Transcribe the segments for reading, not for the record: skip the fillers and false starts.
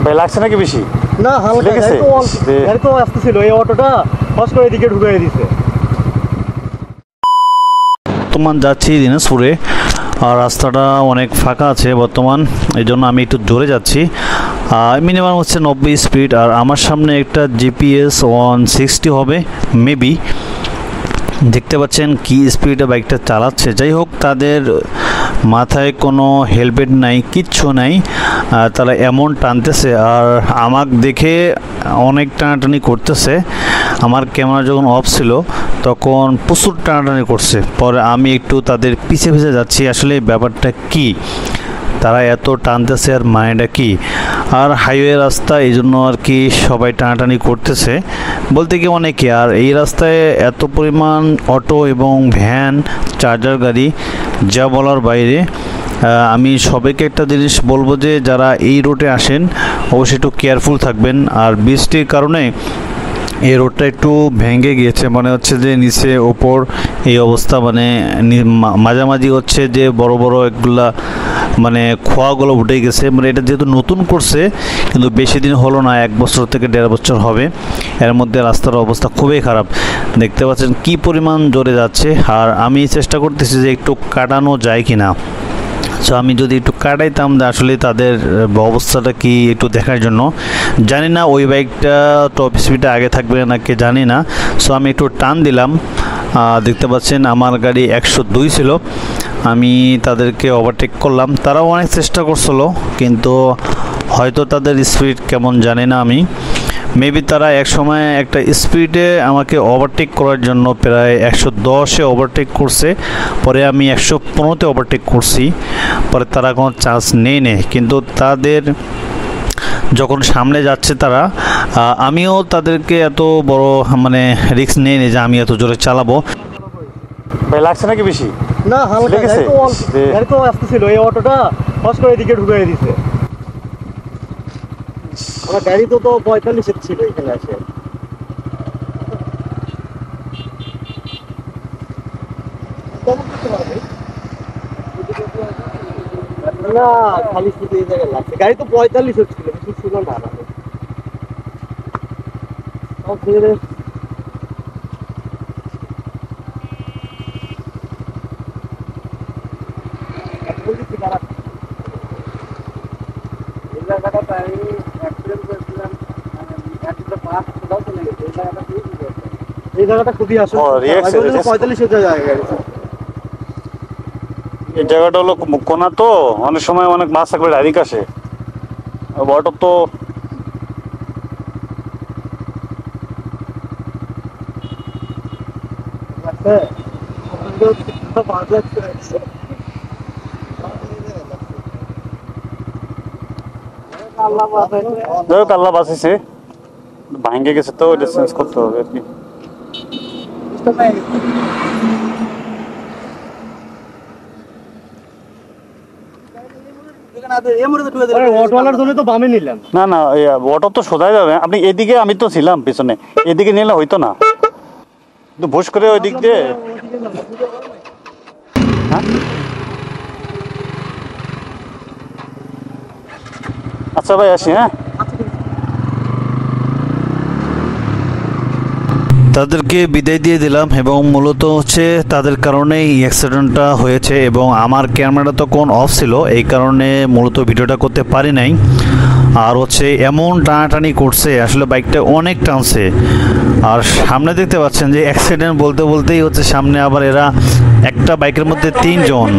ভাই লাগছে নাকি বেশি? না হালকা, গাড়ি তো আসতেছিল, এই অটোটা ফস করে এদিকে ঢুকিয়ে দিছে। বর্তমান যাচ্ছি দিনাজপুরে, আর রাস্তাটা অনেক ফাঁকা আছে বর্তমান, এই জন্য আমি একটু জোরে যাচ্ছি। মিনিমাম হচ্ছে 90 স্পিড, আর আমার সামনে একটা জিপিএস 160 হবে মেবি। দেখতে পাচ্ছেন কি স্পিডে বাইকটা চালাচ্ছে। যাই হোক, তাদের মাথায় কোনো হেলমেট নাই, কিচ্ছু নাই, তারা এমন টানতেছে আর আমাকে দেখে অনেক টানাটানি করতেছে। আমার ক্যামেরা যখন অফ ছিল তখন প্রচুর টানাটানি করছে। পরে আমি একটু তাদের পিছে পিছে যাচ্ছি, আসলে ব্যাপারটা কি, তারা এত টানতেছে আর মানেটা কি। আর হাইওয়ে রাস্তা, এই জন্য আর কি সবাই টানাটানি করতেছে বলতে কি অনেকে। আর এই রাস্তায় এত পরিমাণ অটো এবং ভ্যান, চার্জার গাড়ি, যা বলার বাইরে। আমি সবাইকে একটা জিনিস বলবো যে যারা এই রোডে আসেন অবশ্যই একটু কেয়ারফুল থাকবেন। আর বৃষ্টির কারণে এই রোডটা একটু ভেঙে গিয়েছে, মনে হচ্ছে যে নিচে ওপর এই অবস্থা, মানে মাঝামাঝি হচ্ছে যে বড় বড় এগুলা মানে খোয়াগুলো উঠে গেছে। মানে এটা যেহেতু নতুন করছে, কিন্তু বেশি দিন হলো না, 1 বছর থেকে 1.5 বছর হবে। এর মধ্যে রাস্তার অবস্থা খুবই খারাপ, দেখতে পাচ্ছেন কি পরিমাণ জোরে যাচ্ছে। আর আমি চেষ্টা করতেছি যে একটু কাটানো যায় কি না। সো আমি যদি একটু কাটাইতাম আসলে তাদের অবস্থাটা কি একটু দেখার জন্য। জানি না ওই বাইকটা টপ স্পিডে আগে থাকবে নাকি জানি না। সো আমি একটু টান দিলাম, দেখতে পাচ্ছেন আমার গাড়ি 102 ছিল। আমি তাদেরকে ওভারটেক করলাম, তারাও অনেক চেষ্টা করছিল, কিন্তু হয়তো তাদের স্পিড কেমন জানি না আমি। মেবি তারা এক সময় একটা স্পিডে আমাকে ওভারটেক করার জন্য প্রায় 110-এ ওভারটেক করছে, পরে আমি 115-তে ওভারটেক করছি, পরে তারা কোনো চান্স নেই। কিন্তু তাদের যখন সামনে যাচ্ছে তারা, আমিও তাদেরকে এত বড় মানে রিস্ক নেই যে আমি এত জোরে চালাবো। ভাই লাগছে নাকি বেশি? না হালকা, গাড়ি তো আসতেছিল, এই অটোটা ফস করে এদিকে ঢুকিয়ে দিছে। আমার গাড়ি তো 45 ছিল এখানে আসে। না খালি শুধু এই জায়গায় লাগছে, গাড়ি তো 45 ছিল, বেশি ছিল না। এই জায়গাটা খুবই আসলে 45 জায়গা গাড়ি। এই জায়গাটা হলো কোনা, তো অনেক সময় অনেক মাছ থাকবে ডাইরেক্ট আসে। অটো তো আল্লাহ বাঁচিয়েছে, ভাঙে গেছে তো এটা চেঞ্জ করতে হবে আর কি। না না, অটো তো সোজাই যাবে, আপনি এদিকে, আমি তো ছিলাম পিছনে, এদিকে নিলে হইতো না, কিন্তু ভুস করে ওই দিক দিয়ে। হ্যাঁ আচ্ছা ভাই, আসি। হ্যাঁ, তাদেরকে বিদায় দিয়ে দিলাম, এবং মূলত হচ্ছে তাদের কারণেই অ্যাক্সিডেন্টটা হয়েছে, এবং আমার ক্যামেরাটা তখন অফ ছিল, এই কারণে মূলত ভিডিওটা করতে পারি নাই। আর হচ্ছে এমন টানাটানি করছে, আসলে বাইকটা অনেক টানছে। আর সামনে দেখতে পাচ্ছেন যে অ্যাক্সিডেন্ট বলতে বলতেই হচ্ছে সামনে আবার এরা একটা বাইকের মধ্যে 3 জন,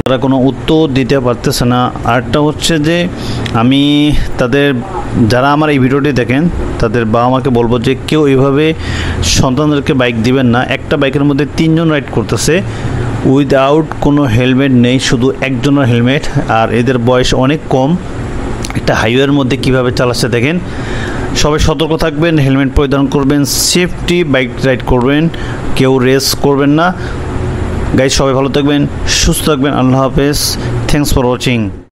তারা কোনো উত্তর দিতে পারতেছে না। আরেকটা হচ্ছে যে আমি তাদের, যারা আমার এই ভিডিওটি দেখেন তাদের বাবা মাকে বলবো যে কেউ এইভাবে সন্তানদেরকে বাইক দিবেন না। একটা বাইকের মধ্যে 3 জন রাইড করতেছে উইদাউট কোনো হেলমেট নেই, শুধু একজনের হেলমেট, আর এদের বয়স অনেক কম। একটা হাইওয়ের মধ্যে কিভাবে চালাচ্ছে দেখেন। সবাই সতর্ক থাকবেন, হেলমেট পরিধান করবেন, সেফটি বাইক রাইড করবেন, কেউ রেস করবেন না। গাইজ সবাই ভালো থাকবেন, সুস্থ থাকবেন, আল্লাহ হাফেজ, থ্যাংকস ফর ওয়াচিং।